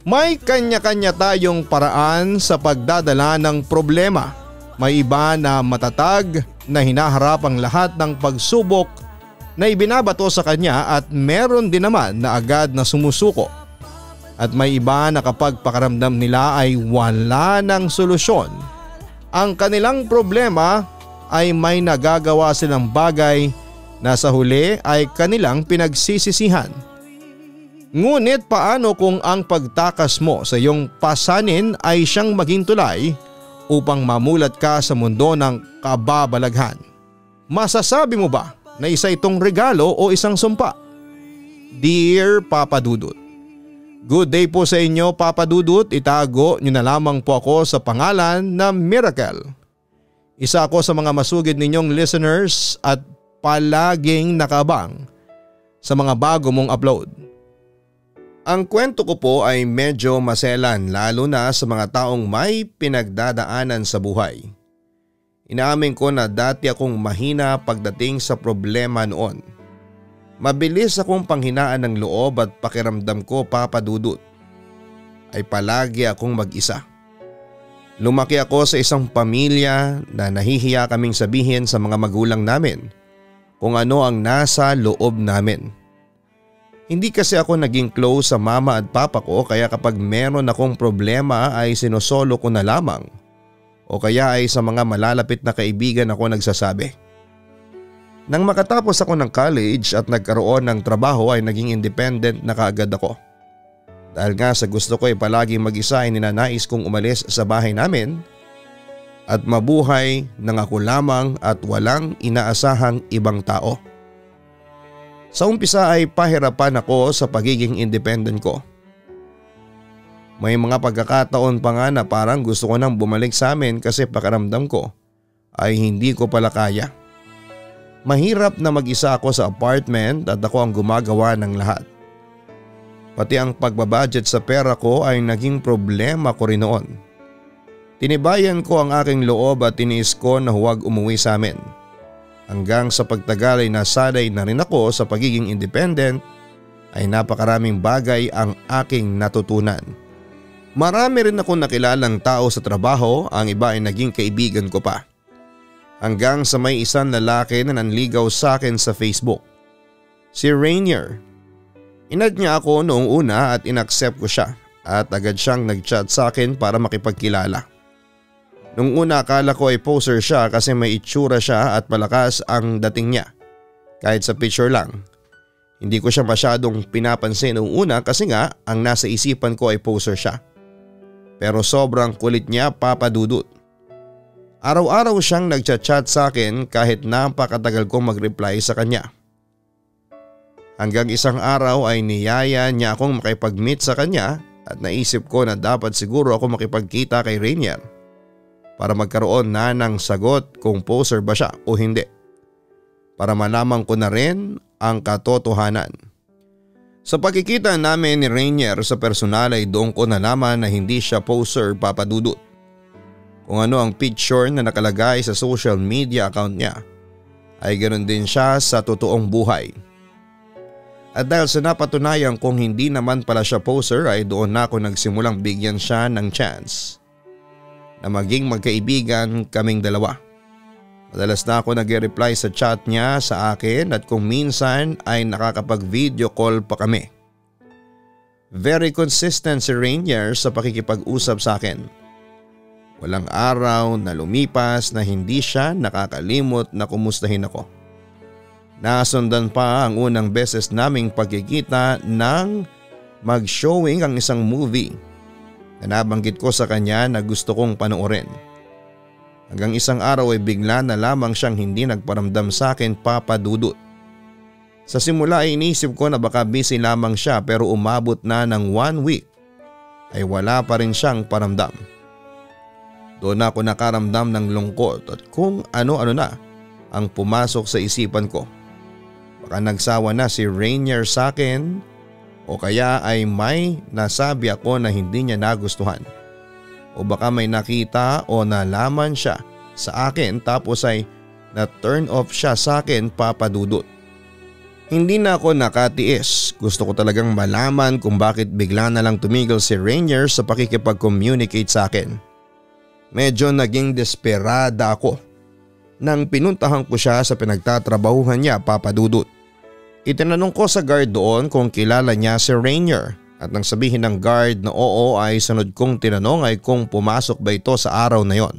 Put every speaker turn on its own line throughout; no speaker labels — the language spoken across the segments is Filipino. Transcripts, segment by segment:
May kanya-kanya tayong paraan sa pagdadala ng problema. May iba na matatag na hinaharap ang lahat ng pagsubok na ibinabato sa kanya at meron din naman na agad na sumusuko. At may iba na kapag pakaramdam nila ay wala ng solusyon, ang kanilang problema ay may nagagawa silang bagay na sa huli ay kanilang pinagsisisihan. Ngunit paano kung ang pagtakas mo sa iyong pasanin ay siyang maging tulay upang mamulat ka sa mundo ng kababalaghan? Masasabi mo ba na isa itong regalo o isang sumpa? Dear Papa Dudut, good day po sa inyo Papa Dudut. Itago niyo na lamang po ako sa pangalan na Miracle. Isa ako sa mga masugid ninyong listeners at palaging nakabang sa mga bago mong upload. Ang kwento ko po ay medyo maselan lalo na sa mga taong may pinagdadaanan sa buhay. Inaamin ko na dati akong mahina pagdating sa problema noon. Mabilis akong panghinaan ng loob at pakiramdam ko Papa Dudut ay palagi akong mag-isa. Lumaki ako sa isang pamilya na nahihiya kaming sabihin sa mga magulang namin kung ano ang nasa loob namin. Hindi kasi ako naging close sa mama at papa ko kaya kapag meron akong problema ay sinosolo ko na lamang o kaya ay sa mga malalapit na kaibigan ako nagsasabi. Nang makatapos ako ng college at nagkaroon ng trabaho ay naging independent na kaagad ako. Dahil nga sa gusto ko ay palaging mag-isa ay ninanais kong umalis sa bahay namin at mabuhay ng ako lamang at walang inaasahang ibang tao. Sa umpisa ay pahirapan ako sa pagiging independent ko. May mga pagkakataon pa nga na parang gusto ko nang bumalik sa amin kasi pakiramdam ko ay hindi ko pala kaya. Mahirap na mag-isa ako sa apartment at ako ang gumagawa ng lahat. Pati ang pagbabudget sa pera ko ay naging problema ko rin noon. Tinibayan ko ang aking loob at tiniis ko na huwag umuwi sa amin. Hanggang sa pagtagal ay nasanay na rin ako sa pagiging independent ay napakaraming bagay ang aking natutunan. Marami rin akong nakilalang tao sa trabaho, ang iba ay naging kaibigan ko pa. Hanggang sa may isang lalaki na nanligaw sa akin sa Facebook. Si Rainier. Inad niya ako noong una at inaccept ko siya at agad siyang nagchat sa akin para makipagkilala. Nung una akala ko ay poser siya kasi may itsura siya at malakas ang dating niya. Kahit sa picture lang. Hindi ko siya masyadong pinapansin noong una kasi nga ang nasa isipan ko ay poser siya. Pero sobrang kulit niya Papa Dudut. Araw-araw siyang nagchat-chat sa akin kahit napakatagal kong mag-reply sa kanya. Hanggang isang araw ay niyaya niya akong makipag-meet sa kanya at naisip ko na dapat siguro ako makipagkita kay Rainier para magkaroon na ng sagot kung poser ba siya o hindi. Para malaman ko na rin ang katotohanan. Sa pagkikita namin ni Rainier sa personal ay doon ko nalaman na hindi siya poser Papa Dudut. Kung ano ang picture na nakalagay sa social media account niya ay ganoon din siya sa totoong buhay. At dahil sa napatunayan kong hindi naman pala siya poser ay doon na ako nagsimulang bigyan siya ng chance na maging magkaibigan kaming dalawa. Madalas na ako nag-reply sa chat niya sa akin at kung minsan ay nakakapag-video call pa kami. Very consistent si Rainier sa pakikipag-usap sa akin. Walang araw na lumipas na hindi siya nakakalimot na kumustahin ako. Nasundan pa ang unang beses naming pagkikita nang mag-showing ang isang movie na nabanggit ko sa kanya na gusto kong panoorin. Hanggang isang araw ay bigla na lamang siyang hindi nagparamdam sa akin Papa Dudut. Sa simula ay inisip ko na baka busy lamang siya pero umabot na ng 1 week ay wala pa rin siyang paramdam. Doon ako nakaramdam ng lungkot at kung ano-ano na ang pumasok sa isipan ko. Baka nagsawa na si Rainier sa akin o kaya ay may nasabi ako na hindi niya nagustuhan. O baka may nakita o nalaman siya sa akin tapos ay na-turn off siya sa akin Papa Dudut. Hindi na ako nakatiis. Gusto ko talagang malaman kung bakit bigla na lang tumigil si Rainier sa pakikipag-communicate sa akin. Medyo naging desperada ako nang pinuntahan ko siya sa pinagtatrabahuhan niya, Papa Dudut. Itinanong ko sa guard doon kung kilala niya si Rainier at nang sabihin ng guard na oo ay sunod kong tinanong ay kung pumasok ba ito sa araw na yon.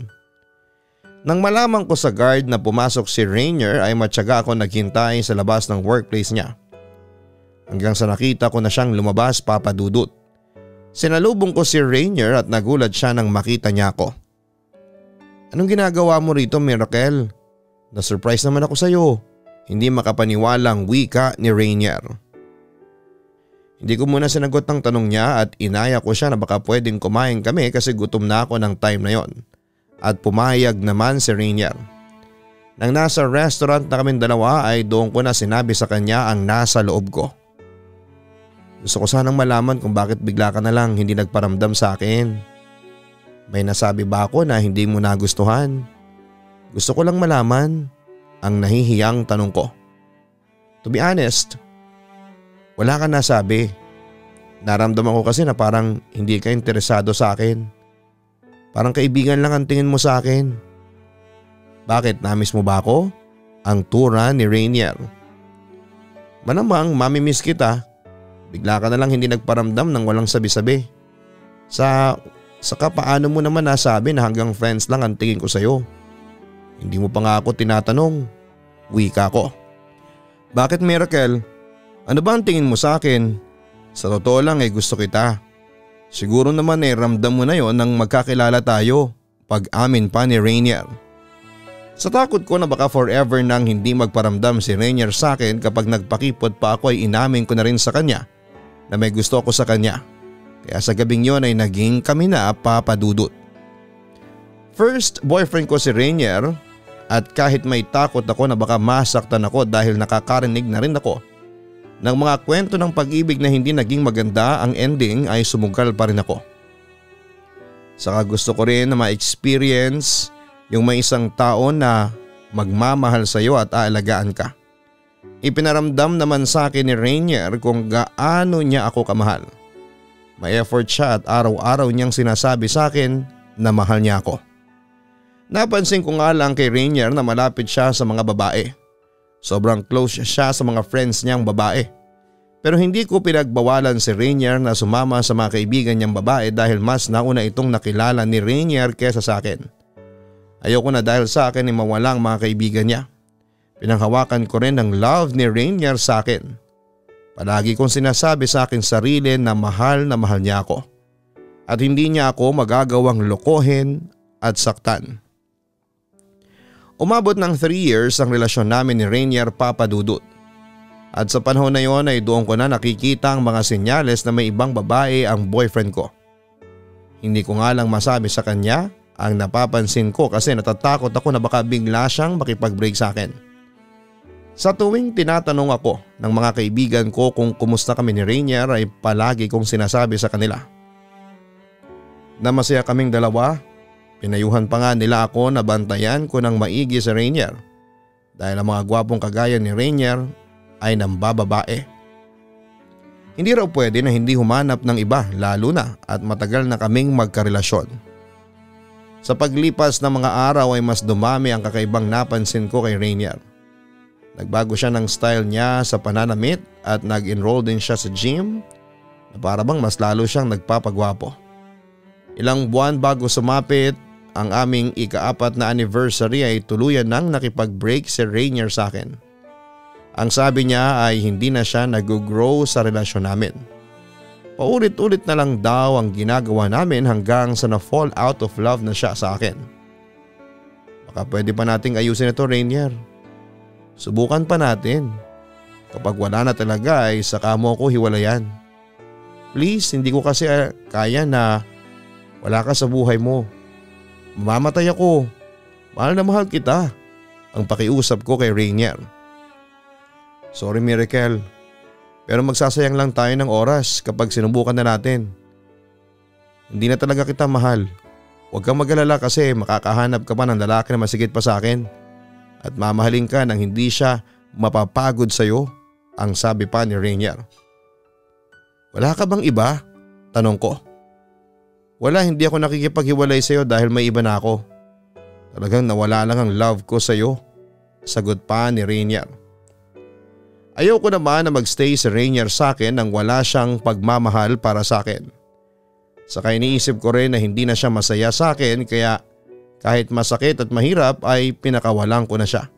Nang malaman ko sa guard na pumasok si Rainier ay matyaga ako naghintay sa labas ng workplace niya. Hanggang sa nakita ko na siyang lumabas, Papa Dudut. Sinalubong ko si Rainier at nagulat siya nang makita niya ako. Anong ginagawa mo rito, Miracle? Na-surprise naman ako sa iyo. Hindi makapaniwalang wika ni Rainier. Hindi ko muna sinagot ang tanong niya at inaya ko siya na baka pwedeng kumain kami kasi gutom na ako ng time na yon. At pumayag naman si Rainier. Nang nasa restaurant na kaming dalawa ay doon ko na sinabi sa kanya ang nasa loob ko. Gusto ko sanang malaman kung bakit bigla ka na lang hindi nagparamdam sa akin. May nasabi ba ako na hindi mo nagustuhan? Gusto ko lang malaman, ang nahihiyang tanong ko. To be honest, wala ka nasabi. Naramdaman ko kasi na parang hindi ka interesado sa akin. Parang kaibigan lang ang tingin mo sa akin. Bakit, namiss mo ba ako? Ang tura ni Rainier. Malamang mamimiss kita. Bigla ka na lang hindi nagparamdam ng walang sabi-sabi. Saka paano mo naman nasabi na hanggang friends lang ang tingin ko sa'yo? Hindi mo pa nga ako tinatanong. Wika ko. Bakit, Miracle? Ano ba ang tingin mo sa akin? Sa totoo lang ay gusto kita. Siguro naman ramdam mo na yon nang magkakilala tayo, pag-amin pa ni Rainier. Sa takot ko na baka forever nang hindi magparamdam si Rainier sa akin kapag nagpakipot pa ako ay inamin ko na rin sa kanya na may gusto ako sa kanya. Kaya sa gabing yon ay naging kami na, Papa Dudut. First boyfriend ko si Rainier at kahit may takot ako na baka masaktan ako dahil nakakarinig na rin ako ng mga kwento ng pag-ibig na hindi naging maganda, ang ending ay sumugal pa rin ako. Saka gusto ko rin na ma-experience yung may isang tao na magmamahal sa iyo at aalagaan ka. Ipinaramdam naman sa akin ni Rainier kung gaano niya ako kamahal. May effort siya at araw-araw niyang sinasabi sa akin na mahal niya ako. Napansin ko nga lang kay Rainier na malapit siya sa mga babae. Sobrang close siya sa mga friends niyang babae. Pero hindi ko pinagbawalan si Rainier na sumama sa mga kaibigan niyang babae dahil mas nauna itong nakilala ni Rainier kesa sa akin. Ayoko na dahil sa akin ay mawala ang mga kaibigan niya. Pinanghawakan ko rin ang love ni Rainier sa akin. Palagi kong sinasabi sa aking sarili na mahal niya ako. At hindi niya ako magagawang lokohin at saktan. Umabot ng 3 years ang relasyon namin ni Rainier, Papa Dudut. At sa panahon na yon ay doon ko na nakikita ang mga senyales na may ibang babae ang boyfriend ko. Hindi ko nga lang masabi sa kanya ang napapansin ko kasi natatakot ako na baka bigla siyang makipag-break sa akin. Sa tuwing tinatanong ako ng mga kaibigan ko kung kumusta kami ni Rainier ay palagi kong sinasabi sa kanila na masaya kaming dalawa. Pinayuhan pa nga nila ako na bantayan ko ng maigi si Rainier dahil ang mga gwapong kagaya ni Rainier ay nambababae. Hindi raw pwede na hindi humanap ng iba lalo na at matagal na kaming magkarelasyon. Sa paglipas ng mga araw ay mas dumami ang kakaibang napansin ko kay Rainier. Nagbago siya ng style niya sa pananamit at nag-enroll din siya sa gym na para bang mas lalo siyang nagpapagwapo. Ilang buwan bago sumapit ang aming ika-4 na anniversary ay tuluyan nang nakipag-break si Rainier sa akin. Ang sabi niya ay hindi na siya nag-grow sa relasyon namin. Paulit-ulit na lang daw ang ginagawa namin hanggang sa na-fall out of love na siya sa akin. Baka pwede pa nating ayusin ito, Rainier. Subukan pa natin. Kapag wala na talaga ay saka mo ako hiwalayan. Please, hindi ko kasi kaya na wala ka sa buhay mo. Mamamatay ako. Mahal na mahal kita. Ang pakiusap ko kay Rainier. Sorry, Miracle. Pero magsasayang lang tayo ng oras kapag sinubukan na natin. Hindi na talaga kita mahal. Huwag kang mag-alala kasi makakahanap ka pa ng lalaki na masigit pa sa akin. At mamahalin ka nang hindi siya mapapagod sa'yo. ang sabi pa ni Rainier. Wala ka bang iba? Tanong ko. Wala, hindi ako nakikipaghiwalay sa iyo dahil may iba na ako. Talagang nawala lang ang love ko sa iyo, sagot pa ni Rainier. Ayaw ko naman na magstay si Rainier sa akin nang wala siyang pagmamahal para sa akin. Saka iniisip ko rin na hindi na siya masaya sa akin kaya kahit masakit at mahirap ay pinakawalan ko na siya.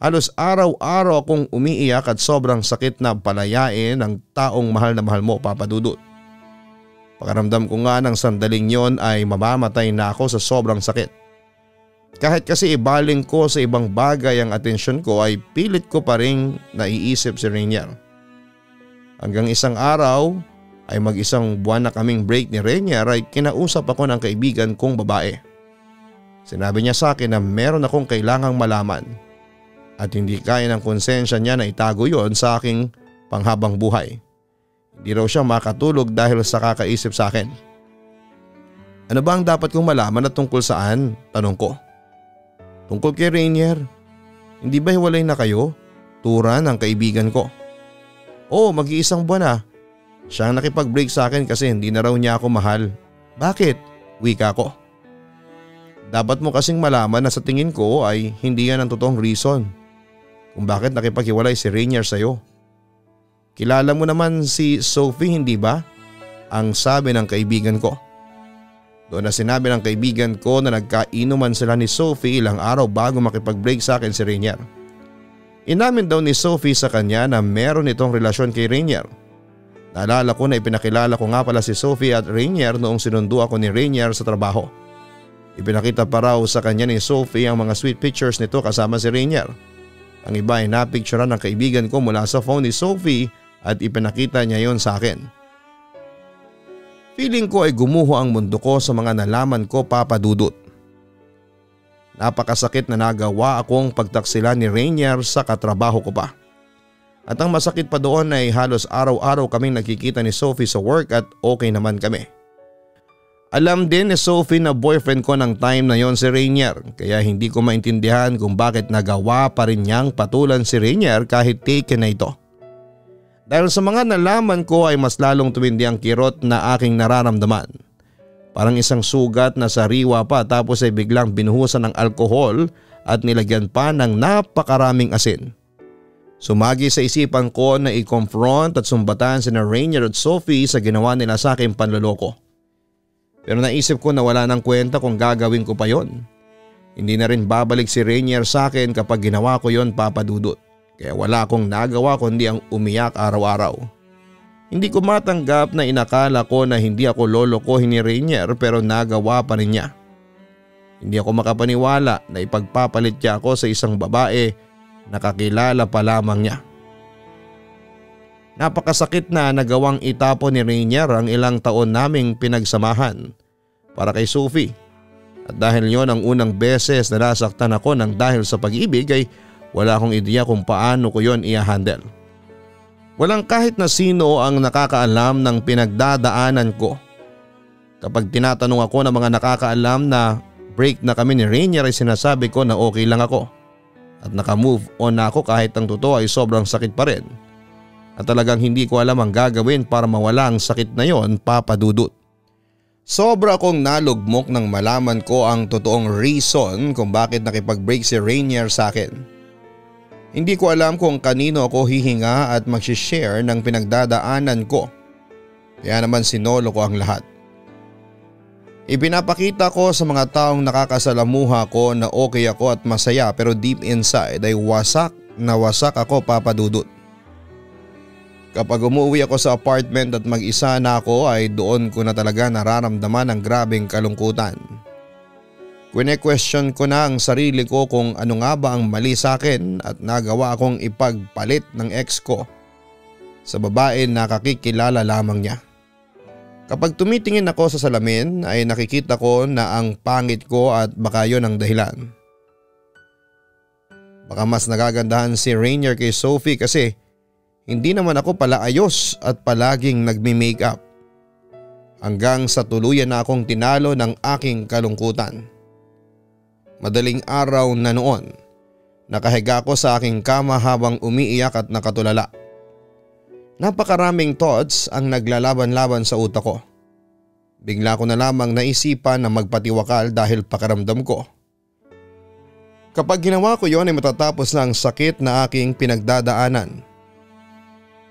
Halos araw-araw akong umiiyak at sobrang sakit na palayain ng taong mahal na mahal mo, Papa Dudut. Pakaramdam ko nga ng sandaling yon ay mamamatay na ako sa sobrang sakit. Kahit kasi ibaling ko sa ibang bagay ang atensyon ko ay pilit ko pa rin naiisip si Rainier. Hanggang isang araw ay mag-isang buwan na kaming break ni Rainier ay kinausap ako ng kaibigan kong babae. Sinabi niya sa akin na meron akong kailangang malaman at hindi kaya ng konsensya niya na itago yon sa aking panghabang buhay. Hindi raw siya makatulog dahil sa kakaisip sa akin. Ano ba ang dapat kong malaman at tungkol saan? Tanong ko. Tungkol kay Rainier. Hindi ba hiwalay na kayo? Turan ang kaibigan ko. Oo, mag-iisang buwan na. Siya ang nakipag-break sa akin kasi hindi na raw niya ako mahal. Bakit? Wika ko. Dapat mo kasing malaman na sa tingin ko ay hindi yan ang totoong reason kung bakit nakipaghiwalay si Rainier sa'yo. Kilala mo naman si Sophie, hindi ba? Ang sabi ng kaibigan ko. Doon na sinabi ng kaibigan ko na nagkainuman sila ni Sophie ilang araw bago makipag-break sa akin si Rainier. Inamin daw ni Sophie sa kanya na meron itong relasyon kay Rainier. Naalala ko na ipinakilala ko nga pala si Sophie at Rainier noong sinundo ako ni Rainier sa trabaho. Ipinakita pa raw sa kanya ni Sophie ang mga sweet pictures nito kasama si Rainier. Ang iba ay napicturean ng kaibigan ko mula sa phone ni Sophie at ipinakita niya yon sa akin. Feeling ko ay gumuho ang mundo ko sa mga nalaman ko, Papa Dudut. Napakasakit na nagawa akong pagtaksila ni Rainier sa katrabaho ko pa. At ang masakit pa doon ay halos araw-araw kaming nakikita ni Sophie sa work at okay naman kami. Alam din ni Sophie na boyfriend ko ng time na yon si Rainier kaya hindi ko maintindihan kung bakit nagawa pa rin niyang patulan si Rainier kahit taken na ito. Dahil sa mga nalaman ko ay mas lalong tumindi ang kirot na aking nararamdaman. Parang isang sugat na sariwa pa tapos ay biglang binuhusan ng alkohol at nilagyan pa ng napakaraming asin. Sumagi sa isipan ko na i-confront at sumbatan sina Rainier at Sophie sa ginawa nila sa aking panloloko. Pero naisip ko na wala nang kwenta kung gagawin ko pa yon. Hindi na rin babalik si Rainier sa akin kapag ginawa ko yon, Papa Dudut. Kaya wala akong nagawa kundi ang umiyak araw-araw. Hindi ko matanggap na inakala ko na hindi ako lolokohin ni Rainier pero nagawa pa rin niya. Hindi ako makapaniwala na ipagpapalit niya ako sa isang babae na kakilala pa lamang niya. Napakasakit na nagawang itapon ni Rainier ang ilang taon naming pinagsamahan para kay Sophie. At dahil yon ang unang beses na nasaktan ako ng dahil sa pag-ibig ay wala akong ideya kung paano ko yon i-handle. Walang kahit na sino ang nakakaalam ng pinagdadaanan ko. Kapag tinatanong ako ng mga nakakaalam na break na kami ni Rainier ay sinasabi ko na okay lang ako. At naka-move on na ako kahit ang totoo ay sobrang sakit pa rin. At talagang hindi ko alam ang gagawin para mawala ang sakit na yon, Papa Dudut. Sobra akong nalugmok nang malaman ko ang totoong reason kung bakit nakipag-break si Rainier sa akin. Hindi ko alam kung kanino ako hihinga at mag-share ng pinagdadaanan ko. Kaya naman sinolo ko ang lahat. Ipinapakita ko sa mga taong nakakasalamuha ko na okay ako at masaya pero deep inside ay wasak na wasak ako, Papa Dudut. Kapag umuwi ako sa apartment at mag-isa na ako ay doon ko na talaga nararamdaman ang grabeng kalungkutan. Kwene-question ko na ang sarili ko kung ano nga ba ang mali sa akin at nagawa akong ipagpalit ng ex ko sa babae na kakikilala lamang niya. Kapag tumitingin ako sa salamin ay nakikita ko na ang pangit ko at baka yon ang dahilan. Baka mas nagagandahan si Rainier kay Sophie kasi hindi naman ako pala ayos at palaging nagmi-makeup. Hanggang sa tuluyan na akong tinalo ng aking kalungkutan. Madaling araw na noon, nakahiga ako sa aking kama habang umiiyak at nakatulala. Napakaraming thoughts ang naglalaban-laban sa utak ko. Bigla ko na lamang naisipan na magpatiwakal dahil pakiramdam ko. Kapag ginawa ko yon ay matatapos na ang sakit na aking pinagdadaanan.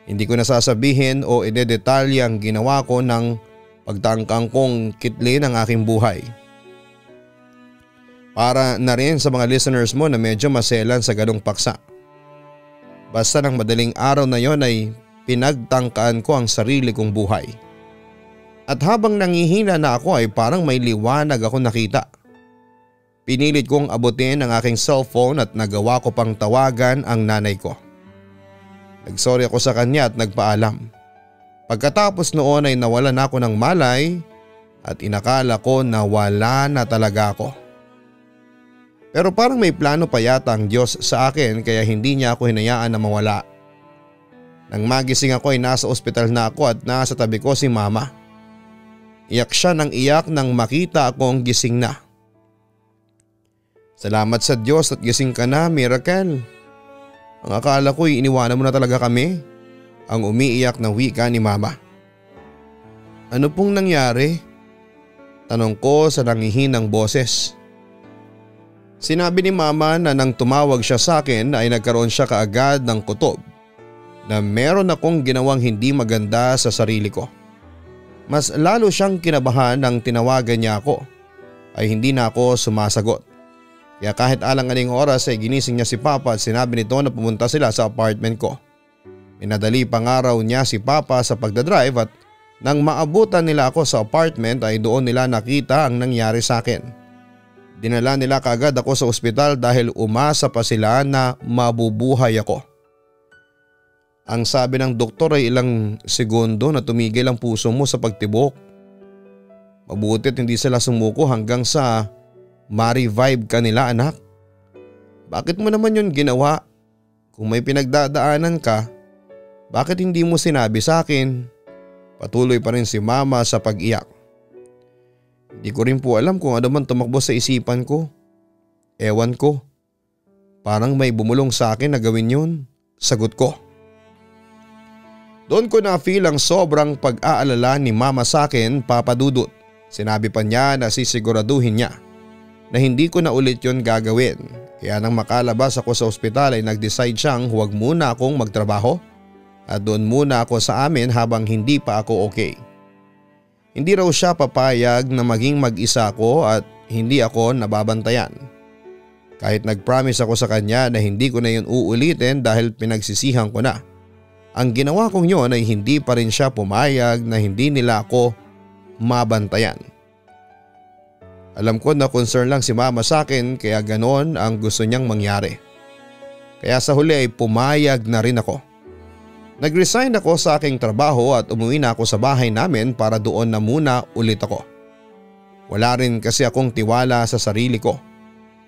Hindi ko nasasabihin o idedetalye ang ginawa ko ng pagtangkang kong kitlin ang aking buhay. Para na rin sa mga listeners mo na medyo maselan sa ganong paksa. Basta ng madaling araw na yon ay pinagtangkaan ko ang sarili kong buhay. At habang nangihina na ako ay parang may liwanag ako nakita. Pinilit kong abutin ang aking cellphone at nagawa ko pang tawagan ang nanay ko. Nagsorry ako sa kanya at nagpaalam. Pagkatapos noon ay nawalan ako ng malay at inakala ko na wala na talaga ako. Pero parang may plano pa yata ang Diyos sa akin kaya hindi niya ako hinayaan na mawala. Nang magising ako ay nasa ospital na ako at nasa tabi ko si mama. Iyak siya ng iyak nang makita akong gising na. Salamat sa Diyos at gising ka na, Miracle. Ang akala ko'y iniwanan mo na talaga kami. Ang umiiyak na wika ni mama. Ano pong nangyari? Tanong ko sa nangihinang boses. Sinabi ni mama na nang tumawag siya sa akin ay nagkaroon siya kaagad ng kutob na meron akong ginawang hindi maganda sa sarili ko. Mas lalo siyang kinabahan nang tinawagan niya ako ay hindi na ako sumasagot. Kaya kahit alang-aling oras ay ginising niya si Papa at sinabi nito na pumunta sila sa apartment ko. Minadali pang araw niya si Papa sa pagdadrive at nang maabutan nila ako sa apartment ay doon nila nakita ang nangyari sa akin. Dinala nila kaagad ako sa ospital dahil umasa pa sila na mabubuhay ako. Ang sabi ng doktor ay ilang segundo na tumigil ang puso mo sa pagtibok. Mabutit hindi sila sumuko hanggang sa ma-revive ka nila, anak. Bakit mo naman yun ginawa? Kung may pinagdadaanan ka, bakit hindi mo sinabi sa akin? Patuloy pa rin si mama sa pag-iyak. Hindi ko rin po alam kung ano man tumakbo sa isipan ko. Ewan ko. Parang may bumulong sa akin na gawin yun. Sagot ko. Doon ko na feel ang sobrang pag-aalala ni mama sa akin, Papa Dudut. Sinabi pa niya na sisiguraduhin niya na hindi ko na ulit yon gagawin. Kaya nang makalabas ako sa ospital ay nag-decide siyang huwag muna akong magtrabaho at doon muna ako sa amin habang hindi pa ako okay. Hindi raw siya papayag na maging mag-isa ako at hindi ako nababantayan. Kahit nag-promise ako sa kanya na hindi ko na yun uulitin dahil pinagsisihan ko na. Ang ginawa kong yon ay hindi pa rin siya pumayag na hindi nila ako mabantayan. Alam ko na concern lang si mama sa akin kaya ganon ang gusto niyang mangyari. Kaya sa huli ay pumayag na rin ako. Nag-resign ako sa aking trabaho at umuwi na ako sa bahay namin para doon na muna ulit ako. Wala rin kasi akong tiwala sa sarili ko.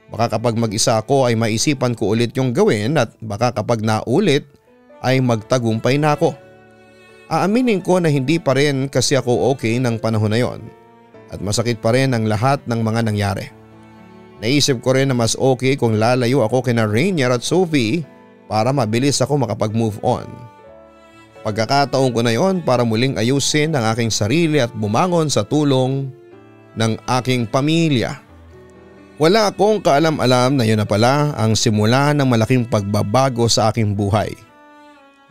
Baka kapag mag-isa ako ay maisipan ko ulit yung gawin at baka kapag naulit ay magtagumpay na ako. Aaminin ko na hindi pa rin kasi ako okay ng panahon na yon at masakit pa rin ang lahat ng mga nangyari. Naisip ko rin na mas okay kung lalayo ako kina Rainier at Sophie para mabilis ako makapag-move on. Pagkakataon ko na yon para muling ayusin ang aking sarili at bumangon sa tulong ng aking pamilya. Wala akong kaalam-alam na yun na pala ang simula ng malaking pagbabago sa aking buhay.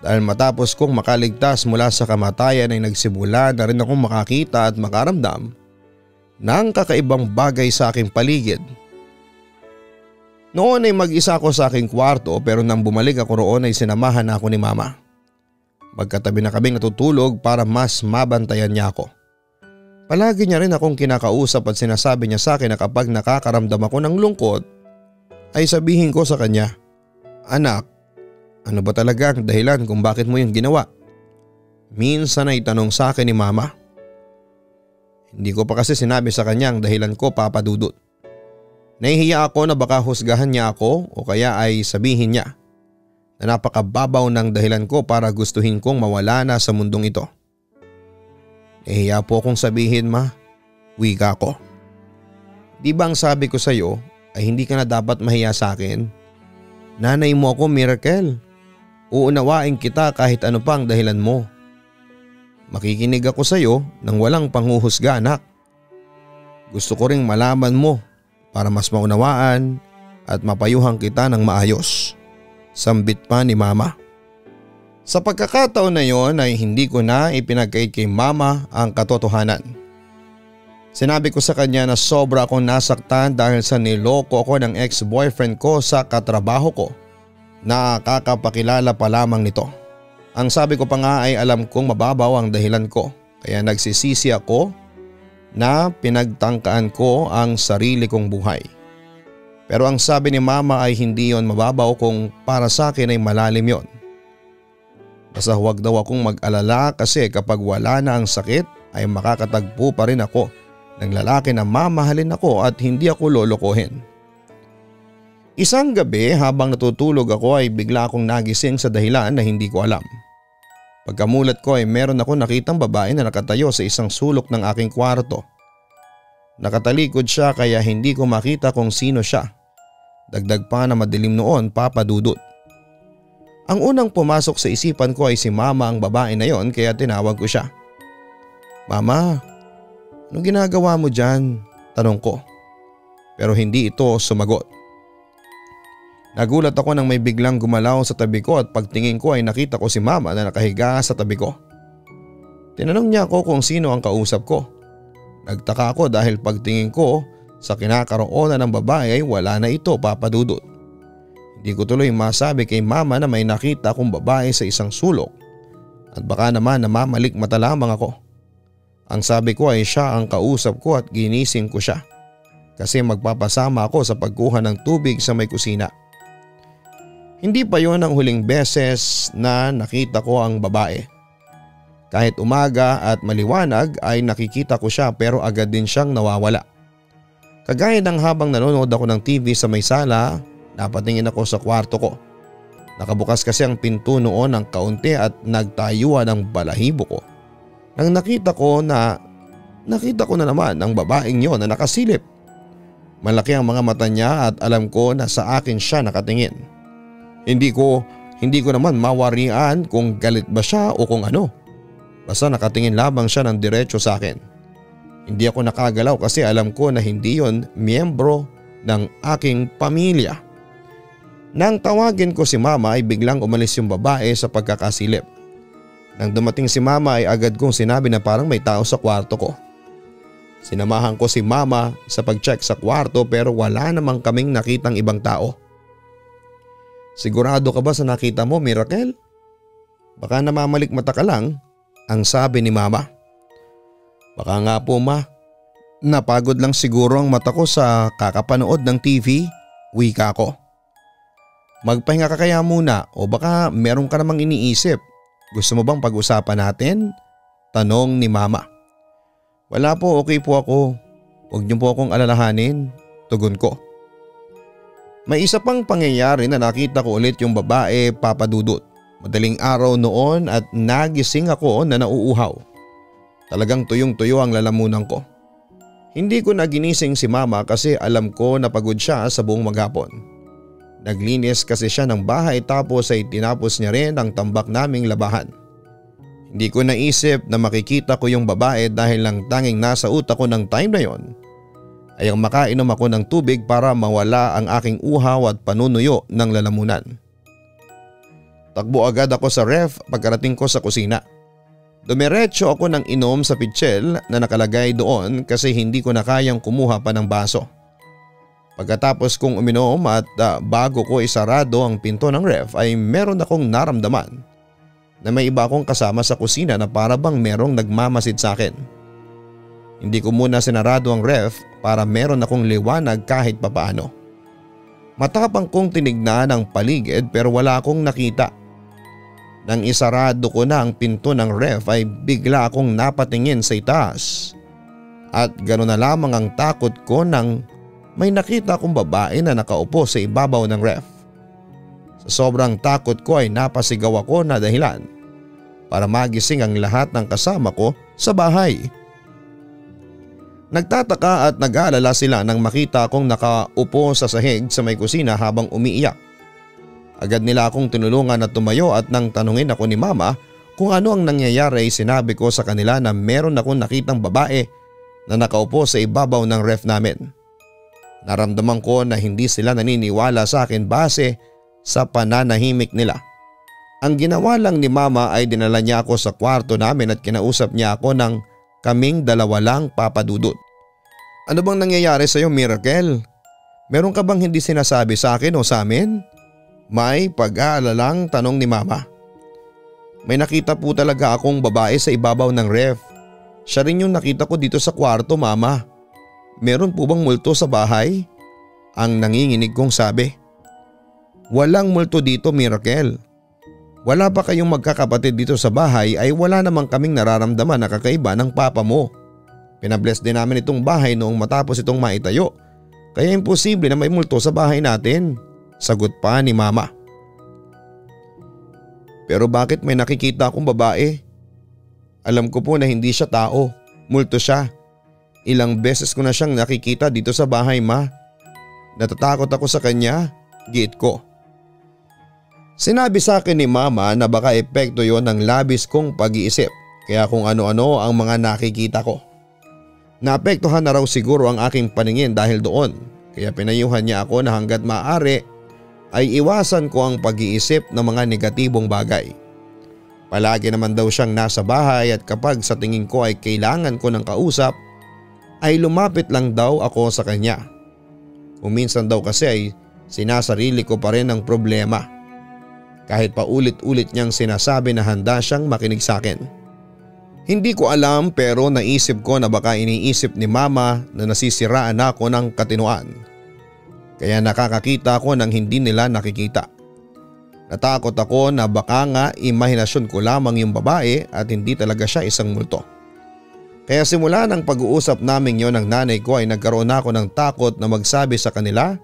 Dahil matapos kong makaligtas mula sa kamatayan ay nagsimula na rin akong makakita at makaramdam ng kakaibang bagay sa aking paligid. Noon ay mag-isa ako sa aking kwarto pero nang bumalik ako roon ay sinamahan ako ni mama. Magkatabi na kaming natutulog para mas mabantayan niya ako. Palagi niya rin akong kinakausap at sinasabi niya sa akin na kapag nakakaramdam ako ng lungkot ay sabihin ko sa kanya, "Anak, ano ba talaga ang dahilan kung bakit mo yung ginawa?" Minsan ay tanong sa akin ni mama. Hindi ko pa kasi sinabi sa kanya ang dahilan ko, Papa Dudut. Nahihiya ako na baka husgahan niya ako o kaya ay sabihin niya na napakababaw ng dahilan ko para gustuhin kong mawala na sa mundong ito. Nahihiya po akong sabihin, ma. Wika ko. Di ba ang sabi ko sa iyo ay hindi ka na dapat mahiya sa akin? Nanay mo ako, Miracle. Uunawain kita kahit ano pang dahilan mo. Makikinig ako sa iyo nang walang panghuhusga, anak. Gusto ko ring malaman mo para mas maunawaan at mapayuhan kita ng maayos. Sambit pa ni mama. Sa pagkakataon na yon ay hindi ko na ipinagkait kay mama ang katotohanan. Sinabi ko sa kanya na sobra akong nasaktan dahil sa niloko ako ng ex-boyfriend ko sa katrabaho ko na kakapakilala pa lamang nito. Ang sabi ko pa nga ay alam kong mababaw ang dahilan ko kaya nagsisisi ako na pinagtangkaan ko ang sarili kong buhay. Pero ang sabi ni mama ay hindi yon mababaw kung para sa akin ay malalim yon. Basta huwag daw akong mag-alala kasi kapag wala na ang sakit ay makakatagpo pa rin ako ng lalaki na mamahalin ako at hindi ako lolokohin. Isang gabi habang natutulog ako ay bigla akong nagising sa dahilan na hindi ko alam. Pagkamulat ko ay meron ako nakitang babae na nakatayo sa isang sulok ng aking kwarto. Nakatalikod siya kaya hindi ko makita kung sino siya. Dagdag pa na madilim noon, Papa Dudut. Ang unang pumasok sa isipan ko ay si mama ang babae na yon kaya tinawag ko siya. Mama, anong ginagawa mo dyan? Tanong ko. Pero hindi ito sumagot. Nagulat ako nang may biglang gumalaw sa tabi ko at pagtingin ko ay nakita ko si mama na nakahiga sa tabi ko. Tinanong niya ako kung sino ang kausap ko. Nagtaka ako dahil pagtingin ko sa kinakaroonan ng babae ay wala na ito, Papa Dudut. Hindi ko tuloy masabi kay mama na may nakita akong babae sa isang sulok at baka naman namamalik mata lamang ako. Ang sabi ko ay siya ang kausap ko at ginising ko siya kasi magpapasama ako sa pagkuha ng tubig sa may kusina. Hindi pa yon ang huling beses na nakita ko ang babae. Kahit umaga at maliwanag ay nakikita ko siya pero agad din siyang nawawala. Kagaya ng habang nanonood ako ng TV sa may sala, napatingin ako sa kwarto ko. Nakabukas kasi ang pinto noon ng kaunti at nagtayuan ang balahibo ko. Nang nakita ko na naman ang babaeng yon na nakasilip. Malaki ang mga mata niya at alam ko na sa akin siya nakatingin. Hindi ko naman mawarian kung galit ba siya o kung ano. Basta nakatingin lamang siya ng diretso sa akin. Hindi ako nakagalaw kasi alam ko na hindi yon miyembro ng aking pamilya. Nang tawagin ko si mama ay biglang umalis yung babae sa pagkakasilip. Nang dumating si mama ay agad kong sinabi na parang may tao sa kwarto ko. Sinamahan ko si mama sa pag-check sa kwarto pero wala namang kaming nakitang ibang tao. Sigurado ka ba sa nakita mo, Miracle? Baka namamalik mata ka lang, ang sabi ni mama. Baka nga po, ma. Napagod lang siguro ang mata ko sa kakapanood ng TV, wika ko. Magpahinga ka kaya muna o baka meron ka namang iniisip. Gusto mo bang pag-usapan natin? Tanong ni mama. Wala po, okay po ako. Huwag niyo po akong alalahanin, tugon ko. May isa pang pangyayari na nakita ko ulit yung babae, Papa Dudut. Madaling araw noon at nagising ako na nauuhaw. Talagang tuyong-tuyo ang lalamunan ko. Hindi ko na ginising si mama kasi alam ko na pagod siya sa buong maghapon. Naglinis kasi siya ng bahay tapos ay tinapos niya rin ang tambak naming labahan. Hindi ko naisip na makikita ko yung babae dahil lang tanging nasa utak ko ng time na yon ay ang makainom ako ng tubig para mawala ang aking uhaw at panunuyo ng lalamunan. Takbo agad ako sa ref pagkarating ko sa kusina. Dumiretso ako ng inom sa pitsil na nakalagay doon kasi hindi ko na kayang kumuha pa ng baso. Pagkatapos kong uminom at bago ko isarado ang pinto ng ref ay meron akong naramdaman na may iba akong kasama sa kusina na para bang merong nagmamasid sa akin. Hindi ko muna sinarado ang ref para meron akong liwanag kahit papaano. Matapang kong tinignan ang paligid pero wala akong nakita. Nang isarado ko na ang pinto ng ref ay bigla akong napatingin sa itaas. At gano'n na lamang ang takot ko nang may nakita akong babae na nakaupo sa ibabaw ng ref. Sa sobrang takot ko ay napasigaw ako na dahilan para magising ang lahat ng kasama ko sa bahay. Nagtataka at nag-aalala sila nang makita akong nakaupo sa sahig sa may kusina habang umiiyak. Agad nila akong tinulungan na tumayo at nang tanungin ako ni mama kung ano ang nangyayari ay sinabi ko sa kanila na meron akong nakitang babae na nakaupo sa ibabaw ng ref namin. Naramdaman ko na hindi sila naniniwala sa akin base sa pananahimik nila. Ang ginawa lang ni mama ay dinala niya ako sa kwarto namin at kinausap niya ako ng kaming dalawa lang, Papa Dudut. Ano bang nangyayari sa iyo, Miracle? Meron ka bang hindi sinasabi sa akin o sa amin? May pag-aalalang tanong ni mama. May nakita po talaga akong babae sa ibabaw ng ref. Siya rin yung nakita ko dito sa kwarto, mama. Meron po bang multo sa bahay? Ang nanginginig kong sabi. Walang multo dito, Miracle. Wala pa kayong magkakapatid dito sa bahay ay wala namang kaming nararamdaman na kakaiba ng papa mo. Pinabless din namin itong bahay noong matapos itong maitayo. Kaya imposible na may multo sa bahay natin. Sagot pa ni mama. Pero bakit may nakikita akong babae? Alam ko po na hindi siya tao. Multo siya. Ilang beses ko na siyang nakikita dito sa bahay, ma. Natatakot ako sa kanya. Giit ko. Sinabi sa akin ni mama na baka epekto yon ng labis kong pag-iisip kaya kung ano-ano ang mga nakikita ko. Naapektuhan na raw siguro ang aking paningin dahil doon kaya pinayuhan niya ako na hanggat maaari ay iwasan ko ang pag-iisip ng mga negatibong bagay. Palagi naman daw siyang nasa bahay at kapag sa tingin ko ay kailangan ko ng kausap ay lumapit lang daw ako sa kanya. Kung minsan daw kasi ay sinasarili ko pa rin ang problema. Kahit pa ulit-ulit niyang sinasabi na handa siyang makinig sa akin. Hindi ko alam pero naisip ko na baka iniisip ni mama na nasisiraan ako ng katinuan. Kaya nakakakita ako ng hindi nila nakikita. Natakot ako na baka nga imahinasyon ko lamang yung babae at hindi talaga siya isang multo. Kaya simula ng pag-uusap namin yon ng nanay ko ay nagkaroon ako ng takot na magsabi sa kanila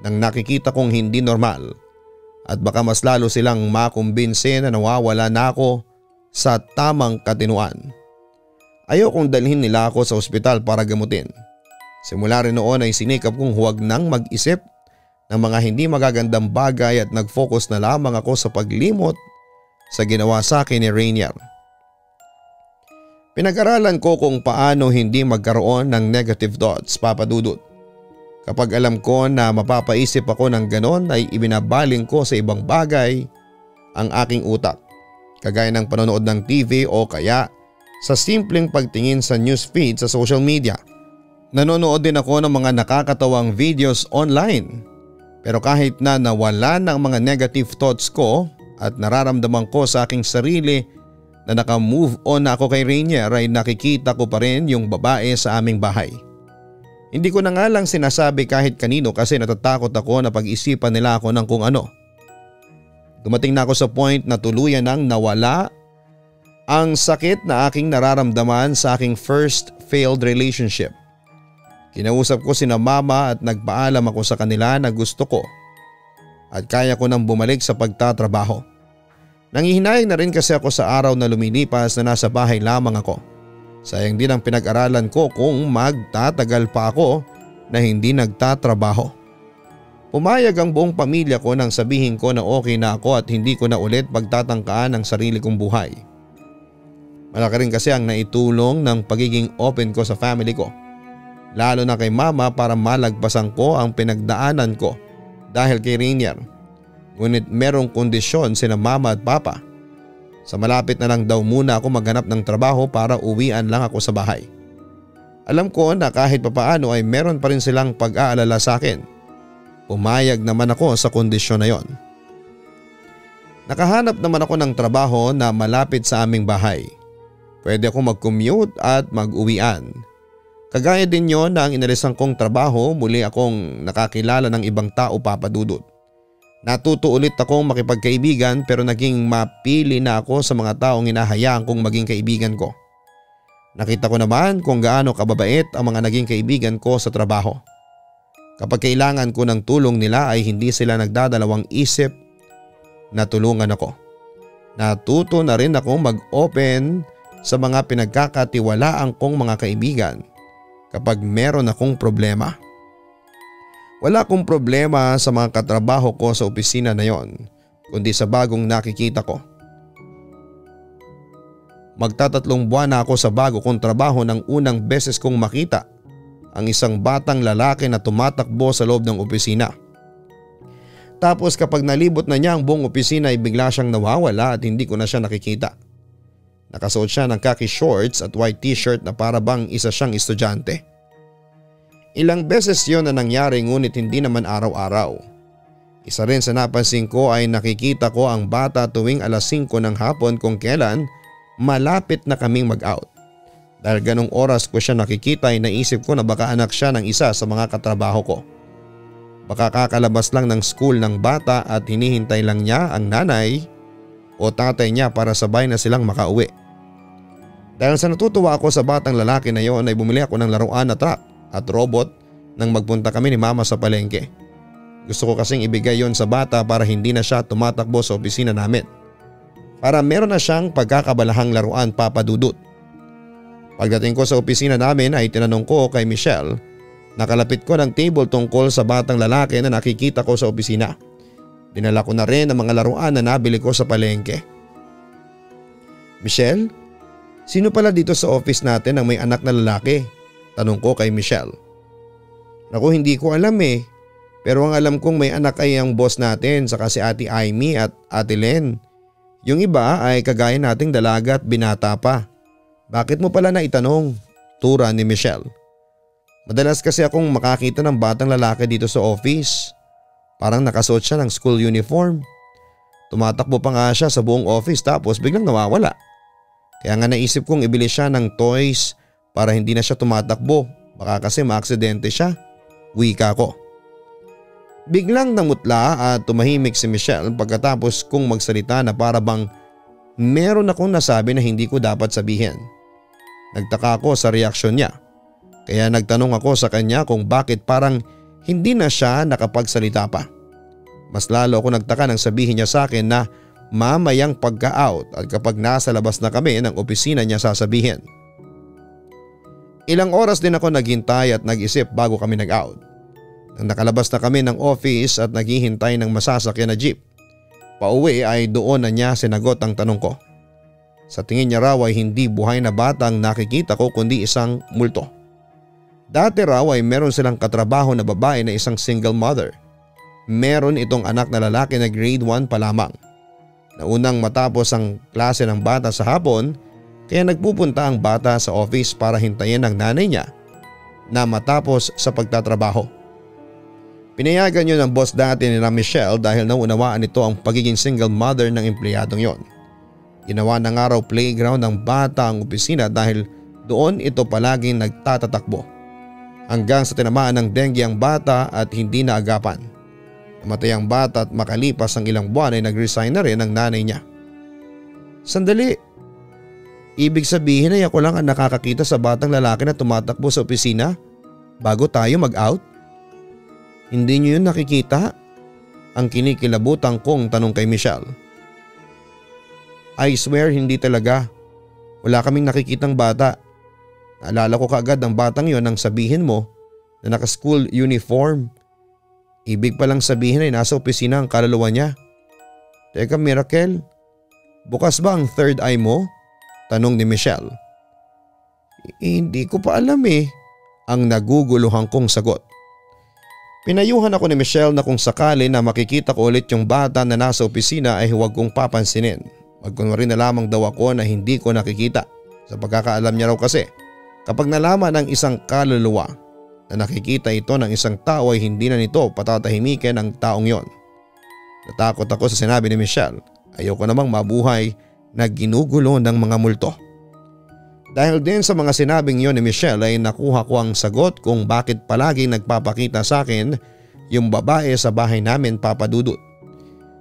ng nakikita kong hindi normal. At baka mas lalo silang makumbinse na nawawala na ako sa tamang katinuan. Ayokong dalhin nila ako sa ospital para gamutin. Simula rin noon ay sinikap kong huwag nang mag-isip ng mga hindi magagandang bagay at nag-focus na lamang ako sa paglimot sa ginawa sa akin ni Rainier. Pinag-aralan ko kung paano hindi magkaroon ng negative thoughts, Papa Dudut. Kapag alam ko na mapapaisip ako ng ganon ay ibinabaling ko sa ibang bagay ang aking utak. Kagaya ng panonood ng TV o kaya sa simpleng pagtingin sa newsfeed sa social media. Nanonood din ako ng mga nakakatawang videos online. Pero kahit na nawala ng mga negative thoughts ko at nararamdaman ko sa aking sarili na naka-move on na ako kay Rainier ay nakikita ko pa rin yung babae sa aming bahay. Hindi ko na nga lang sinasabi kahit kanino kasi natatakot ako na pag-isipan nila ako ng kung ano. Dumating na ako sa point na tuluyan nang nawala ang sakit na aking nararamdaman sa aking first failed relationship. Kinausap ko sina mama at nagpaalam ako sa kanila na gusto ko at kaya ko nang bumalik sa pagtatrabaho. Nangihinayang na rin kasi ako sa araw na lumilipas na nasa bahay lamang ako. Sayang din ang pinag-aralan ko kung magtatagal pa ako na hindi nagtatrabaho. Pumayag ang buong pamilya ko nang sabihin ko na okay na ako at hindi ko na ulit pagtatangkaan ang sarili kong buhay. Malaki rin kasi ang naitulong ng pagiging open ko sa family ko. Lalo na kay mama para malagpasan ko ang pinagdaanan ko dahil kay Rainier. Ngunit merong kondisyon sina mama at papa. Sa malapit na lang daw muna ako maghanap ng trabaho para uwian lang ako sa bahay. Alam ko na kahit papaano ay meron pa rin silang pag-aalala sa akin. Pumayag naman ako sa kondisyon na yon. Nakahanap naman ako ng trabaho na malapit sa aming bahay. Pwede ako mag-commute at mag-uwian. Kagaya din yon na ang inalisan kong trabaho, muli akong nakakilala ng ibang tao, Papa Dudut. Natuto ulit akong makipagkaibigan pero naging mapili na ako sa mga taong hinahayaan kong maging kaibigan ko. Nakita ko naman kung gaano kababait ang mga naging kaibigan ko sa trabaho. Kapag kailangan ko ng tulong nila ay hindi sila nagdadalawang isip na tulungan ako. Natuto na rin akong mag-open sa mga pinagkakatiwalaan kong mga kaibigan kapag meron akong problema. Wala akong problema sa mga katrabaho ko sa opisina na yon, kundi sa bagong nakikita ko. Magtatatlong buwan na ako sa bago kong trabaho nang unang beses kong makita ang isang batang lalaki na tumatakbo sa loob ng opisina. Tapos kapag nalibot na niya ang buong opisina ay bigla siyang nawawala at hindi ko na siya nakikita. Nakasuot siya ng khaki shorts at white t-shirt na para bang isa siyang estudyante. Ilang beses yon na nangyari ngunit hindi naman araw-araw. Isa rin sa napansin ko ay nakikita ko ang bata tuwing alas 5 ng hapon kung kailan malapit na kaming mag-out. Dahil ganong oras ko siya nakikita ay naisip ko na baka anak siya ng isa sa mga katrabaho ko. Baka kakalabas lang ng school ng bata at hinihintay lang niya ang nanay o tatay niya para sabay na silang makauwi. Dahil sa natutuwa ako sa batang lalaki na yon ay bumili ako ng laruan na truck at robot nang magpunta kami ni mama sa palengke. Gusto ko kasing ibigay yon sa bata para hindi na siya tumatakbo sa opisina namin. Para meron na siyang pagkakabalahang laruan, Papa Dudut. Pagdating ko sa opisina namin ay tinanong ko kay Michelle. Nakalapit ko ng table tungkol sa batang lalaki na nakikita ko sa opisina. Dinala ko na rin ang mga laruan na nabili ko sa palengke. Michelle, sino pala dito sa office natin ang may anak na lalaki? Tanong ko kay Michelle. Naku, hindi ko alam eh. Pero ang alam kong may anak ay ang boss natin saka si Ate Amy at Ate Len. Yung iba ay kagaya nating dalaga at binata pa. Bakit mo pala naitanong? Tura ni Michelle. Madalas kasi akong makakita ng batang lalaki dito sa office. Parang nakasuot siya ng school uniform. Tumatakbo pa nga siya sa buong office tapos biglang nawawala. Kaya nga naisip kong ibili siya ng toys para hindi na siya tumatakbo. Baka kasi maaksidente siya. Wika ko. Biglang namutla at tumahimik si Michelle pagkatapos kong magsalita na para bang meron akong nasabi na hindi ko dapat sabihin. Nagtaka ako sa reaksyon niya. Kaya nagtanong ako sa kanya kung bakit parang hindi na siya nakapagsalita pa. Mas lalo ako nagtaka nang sabihin niya sa akin na mamayang pagka-out at kapag nasa labas na kami ng opisina niya sasabihin. Ilang oras din ako naghintay at nag-isip bago kami nag-out. Nang nakalabas na kami ng office at naghihintay ng masasakyan na jeep. Pauwi ay doon na niya sinagot ang tanong ko. Sa tingin niya raw ay hindi buhay na batang nakikita ko kundi isang multo. Dati raw ay meron silang katrabaho na babae na isang single mother. Meron itong anak na lalaki na grade 1 pa lamang. Naunang matapos ang klase ng bata sa hapon kaya nagpupunta ang bata sa office para hintayin ang nanay niya na matapos sa pagtatrabaho. Pinayagan yun ng boss dati ni Michelle dahil naunawaan nito ang pagiging single mother ng empleyadong yon. Ginawa na nga raw playground ng bata ang opisina dahil doon ito palaging nagtatatakbo. Hanggang sa tinamaan ng dengue ang bata at hindi na agapan. Namatay ang bata at makalipas ang ilang buwan ay nag-resign na rin ang nanay niya. Sandali. Ibig sabihin ay ako lang ang nakakakita sa batang lalaki na tumatakbo sa opisina bago tayo mag-out? Hindi niyo yun nakikita? Ang kinikilabutang kong tanong kay Michelle. I swear hindi talaga. Wala kaming nakikitang bata. Naalala ko kaagad ang batang yon nang sabihin mo na naka-school uniform. Ibig palang sabihin ay nasa opisina ang kaluluwa niya. Teka Miracle, bukas ba ang third eye mo? Tanong ni Michelle. Hindi ko pa alam eh. Ang naguguluhan kong sagot. Pinayuhan ako ni Michelle na kung sakali na makikita ko ulit yung bata na nasa opisina ay huwag kong papansinin. Magkunwari na lamang daw ako na hindi ko nakikita. Sa pagkakaalam niya raw kasi, kapag nalaman ng isang kaluluwa na nakikita ito ng isang tao ay hindi na nito patatahimikin ang taong yon. Natakot ako sa sinabi ni Michelle. Ayoko namang mabuhay na ginugulo ng mga multo. Dahil din sa mga sinabing yon ni Michelle ay nakuha ko ang sagot kung bakit palagi nagpapakita sa akin yung babae sa bahay namin, Papa Dudut.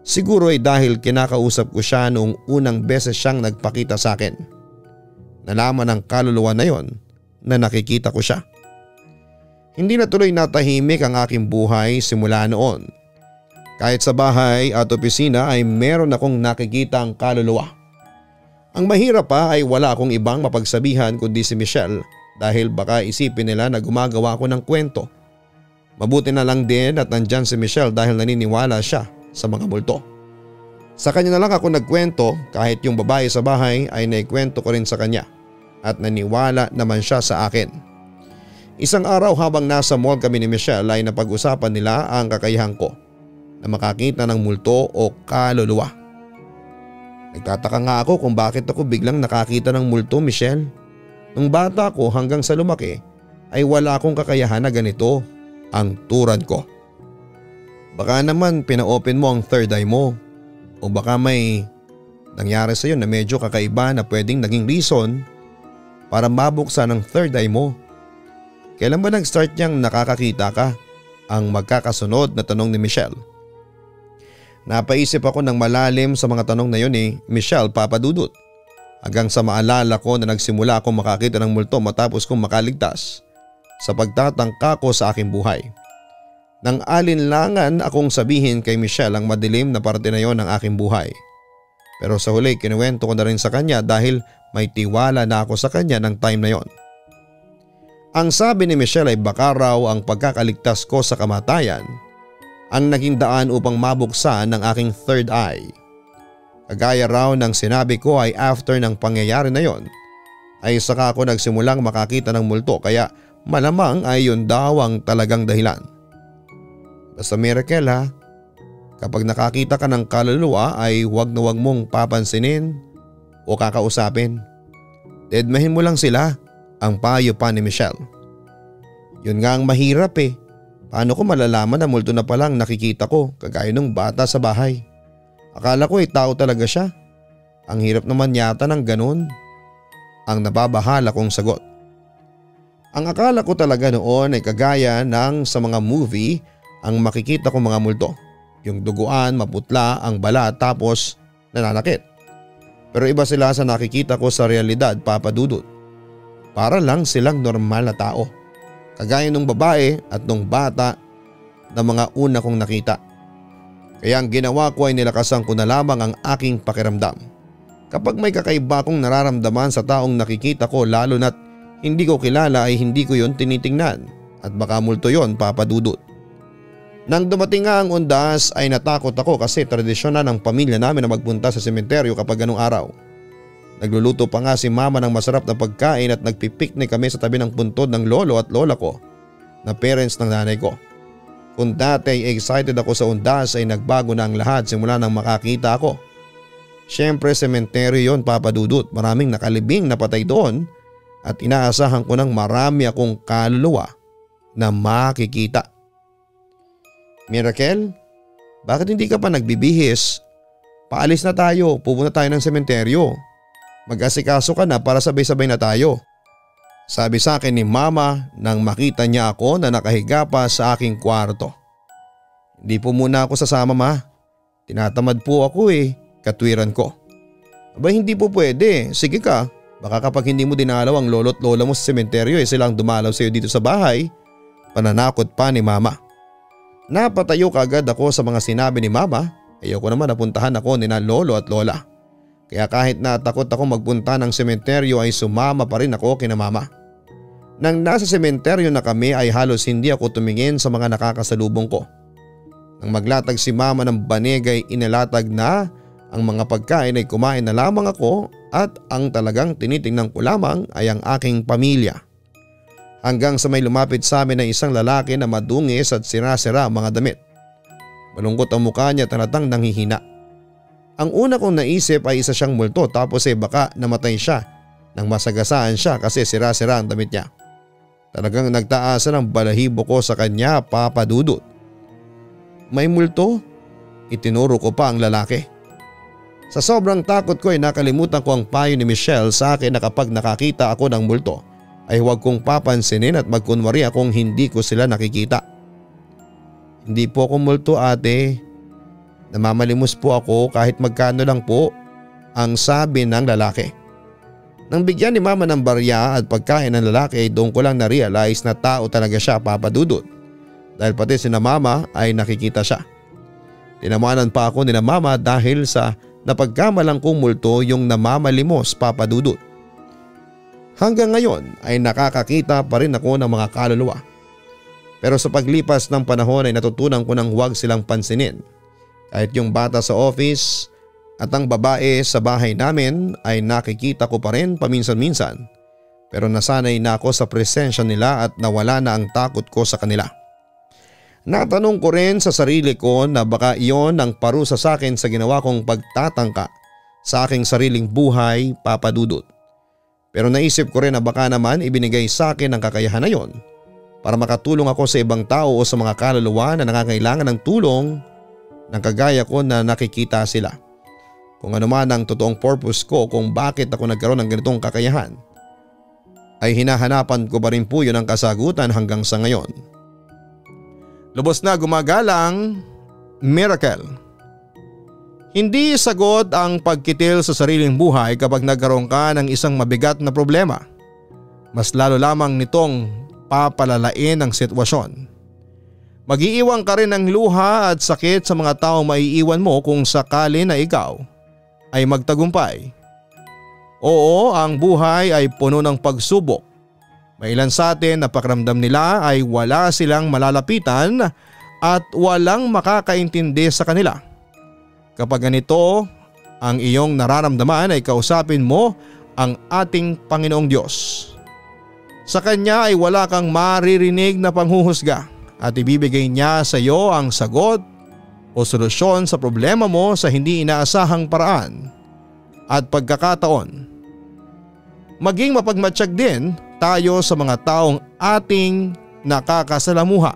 Siguro ay dahil kinakausap ko siya noong unang beses siyang nagpakita sa akin. Nalaman ng kaluluwa na yon na nakikita ko siya. Hindi na tuloy natahimik ang aking buhay simula noon. Kahit sa bahay at opisina ay meron akong nakikita ang kaluluwa. Ang mahirap pa ay wala akong ibang mapagsabihan kundi si Michelle dahil baka isipin nila na gumagawa ko ng kwento. Mabuti na lang din at nandyan si Michelle dahil naniniwala siya sa mga multo. Sa kanya na lang ako nagkwento kahit yung babae sa bahay ay naikwento ko rin sa kanya at naniwala naman siya sa akin. Isang araw habang nasa mall kami ni Michelle ay napag-usapan nila ang kakayahan ko na makakita ng multo o kaluluwa. Nagtataka nga ako kung bakit ako biglang nakakita ng multo, Michelle. Nung bata ko hanggang sa lumaki ay wala akong kakayahan na ganito ang turad ko. Baka naman pina-open mo ang third eye mo o baka may nangyari sa iyo na medyo kakaiba na pwedeng naging reason para mabuksan ang third eye mo. Kailan ba nag-start niyang nakakakita ka? Ang magkakasunod na tanong ni Michelle. Napaisip ako ng malalim sa mga tanong na yun ni Michelle, Papa Dudut. Hanggang sa maalala ko na nagsimula akong makakita ng multo matapos kong makaligtas sa pagtatangka ko sa aking buhay. Nang alinlangan akong sabihin kay Michelle ang madilim na parte na yon ng aking buhay. Pero sa huli kinuwento ko na rin sa kanya dahil may tiwala na ako sa kanya ng time na yon. Ang sabi ni Michelle ay baka raw ang pagkakaligtas ko sa kamatayan ang naging daan upang mabuksan ng aking third eye. Kagaya raw ng sinabi ko ay after ng pangyayari na yon ay saka ako nagsimulang makakita ng multo kaya malamang ay yun daw ang talagang dahilan. Basta miracle ha, kapag nakakita ka ng kaluluwa ay huwag na huwag mong papansinin o kakausapin. Dedmahin mo lang sila, ang payo pa ni Michelle. Yun nga ang mahirap eh. Paano ko malalaman na multo na palang nakikita ko kagaya ng bata sa bahay? Akala ko tao talaga siya. Ang hirap naman yata ng ganun. Ang nababahala kong sagot. Ang akala ko talaga noon ay kagaya ng sa mga movie ang makikita ko mga multo. Yung duguan, maputla ang balat tapos nananakit. Pero iba sila sa nakikita ko sa realidad, Papa Dudut. Para lang silang normal na tao. Kagaya nung babae at nung bata na mga una kong nakita. Kaya ang ginawa ko ay nilakasan ko na lamang ang aking pakiramdam. Kapag may kakaiba akong nararamdaman sa taong nakikita ko lalo na't hindi ko kilala ay hindi ko yon tinitingnan. At baka multo yon, Papa Dudut. Nang dumating nga ang undas ay natakot ako kasi tradisyon na ng pamilya namin na magpunta sa sementeryo kapag ganung araw. Nagluluto pa nga si mama ng masarap na pagkain at nagpipiknik kami sa tabi ng puntod ng lolo at lola ko na parents ng nanay ko. Kung dati ay excited ako sa undas ay nagbago na ang lahat simula nang makakita ako. Siyempre sementeryo yon, Papa Dudut, maraming nakalibing na patay doon at inaasahan ko ng marami akong kaluluwa na makikita. Miracle, bakit hindi ka pa nagbibihis? Paalis na tayo, pupunta tayo ng sementeryo. Mag-asikaso ka na para sabay-sabay na tayo. Sabi sa akin ni mama nang makita niya ako na nakahiga pa sa aking kwarto. Hindi po muna ako sasama, ma. Tinatamad po ako katwiran ko. Aba hindi po pwede, sige ka. Baka kapag hindi mo dinalaw ang lolo't lola mo sa sementeryo silang dumalaw sa iyo dito sa bahay. Pananakot pa ni mama. Napatayo kaagad ako sa mga sinabi ni mama. Ayoko naman napuntahan ako ni na lolo at lola. Kaya kahit natakot ako magpunta ng sementeryo ay sumama pa rin ako kina mama. Nang nasa sementeryo na kami ay halos hindi ako tumingin sa mga nakakasalubong ko. Nang maglatag si mama ng banig ay inalatag na ang mga pagkain ay kumain na lamang ako at ang talagang tinitingnan ko lamang ay ang aking pamilya. Hanggang sa may lumapit sa amin na isang lalaki na madungis at sira-sira ang mga damit. Malungkot ang mukha niya at halatang nanghihina. Ang una kong naisip ay isa siyang multo tapos baka namatay siya nang masagasaan siya kasi sira-sira ang damit niya. Talagang nagtaasan ang balahibo ko sa kanya, Papa Dudut. May multo? Itinuro ko pa ang lalaki. Sa sobrang takot ko ay nakalimutan ko ang payo ni Michelle sa akin na kapag nakakita ako ng multo ay huwag kong papansinin at magkunwari akong hindi ko sila nakikita. Hindi po ako multo, ate. Namamalimos po ako kahit magkano lang po, ang sabi ng lalaki. Nang bigyan ni mama ng barya at pagkain ng lalaki ay doon ko lang na-realize na tao talaga siya, Papa Dudut. Dahil pati sina mama ay nakikita siya. Tinamanan pa ako ni na mama dahil sa napagkamalang kong multo yung namamalimos, Papa Dudut. Hanggang ngayon ay nakakakita pa rin ako ng mga kaluluwa. Pero sa paglipas ng panahon ay natutunan ko nang huwag silang pansinin. Kahit yung bata sa office at ang babae sa bahay namin ay nakikita ko pa rin paminsan-minsan. Pero nasanay na ako sa presensya nila at nawala na ang takot ko sa kanila. Natanong ko rin sa sarili ko na baka iyon ang parusa sa akin sa ginawa kong pagtatangka sa aking sariling buhay, Papa Dudut. Pero naisip ko rin na baka naman ibinigay sa akin ang kakayahan na yon para makatulong ako sa ibang tao o sa mga kaluluwa na nangangailangan ng tulong ng kagaya ko na nakikita sila. Kung ano man ang totoong purpose ko kung bakit ako nagkaroon ng ganitong kakayahan, ay hinahanapan ko pa rin po yun ang kasagutan hanggang sa ngayon. Lubos na gumagalang, Miracle. Hindi sagot ang pagkitil sa sariling buhay kapag nagkaroon ka ng isang mabigat na problema. Mas lalo lamang nitong papalalain ang sitwasyon. Mag-iiwan ka rin ng luha at sakit sa mga taong maiiwan mo kung sakali na ikaw ay magtagumpay. Oo, ang buhay ay puno ng pagsubok. May ilan sa atin na pakiramdam nila ay wala silang malalapitan at walang makakaintindi sa kanila. Kapag ganito ang iyong nararamdaman ay kausapin mo ang ating Panginoong Diyos. Sa Kanya ay wala kang maririnig na panghuhusga at ibibigay Niya sa iyo ang sagot o solusyon sa problema mo sa hindi inaasahang paraan at pagkakataon. Maging mapagmatsyag din tayo sa mga taong ating nakakasalamuha.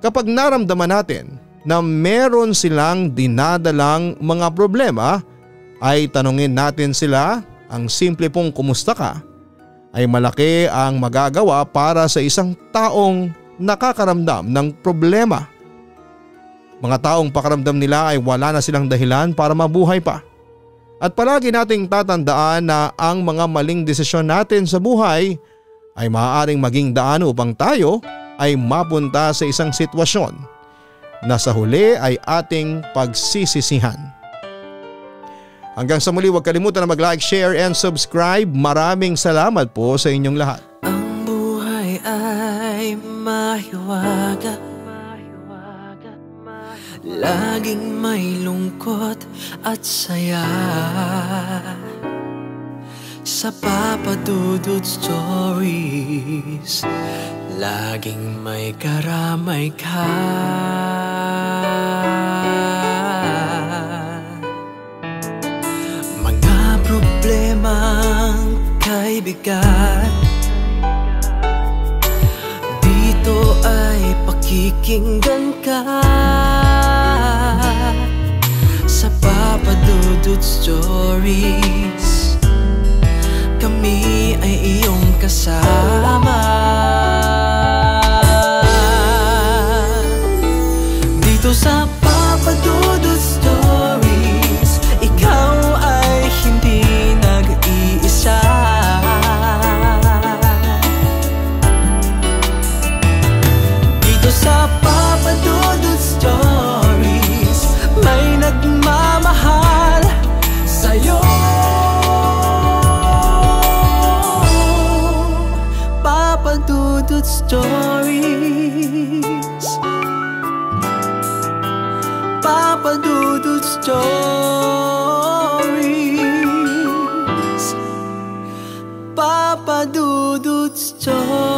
Kapag naramdaman natin na meron silang dinadalang mga problema, ay tanungin natin sila. Ang simple pong kumusta ka ay malaki ang magagawa para sa isang taong nakakaramdam ng problema. Mga taong pakaramdam nila ay wala na silang dahilan para mabuhay pa. At palagi nating tatandaan na ang mga maling desisyon natin sa buhay ay maaaring maging daan upang tayo ay mapunta sa isang sitwasyon na sa huli ay ating pagsisisihan. Hanggang sa muli, huwag kalimutan na mag-like, share and subscribe. Maraming salamat po sa inyong lahat.
Ang buhay ay mahiwaga, laging may lungkot at saya. Sa Papa Dudut Stories, laging may karamay ka. Mga problemang kay bigat, dito ay pakikinggan ka. Sa Papa Dudut Stories, kami ay iyong kasama. Dito sa Papa Dudut Stories, ikaw ay hindi nag-iisa. Dito sa Papa Dudut Stories, may nagmamahal sa'yo. Papa Dudut Stories, Papa Dudut Stories, Papa Dudut Stories.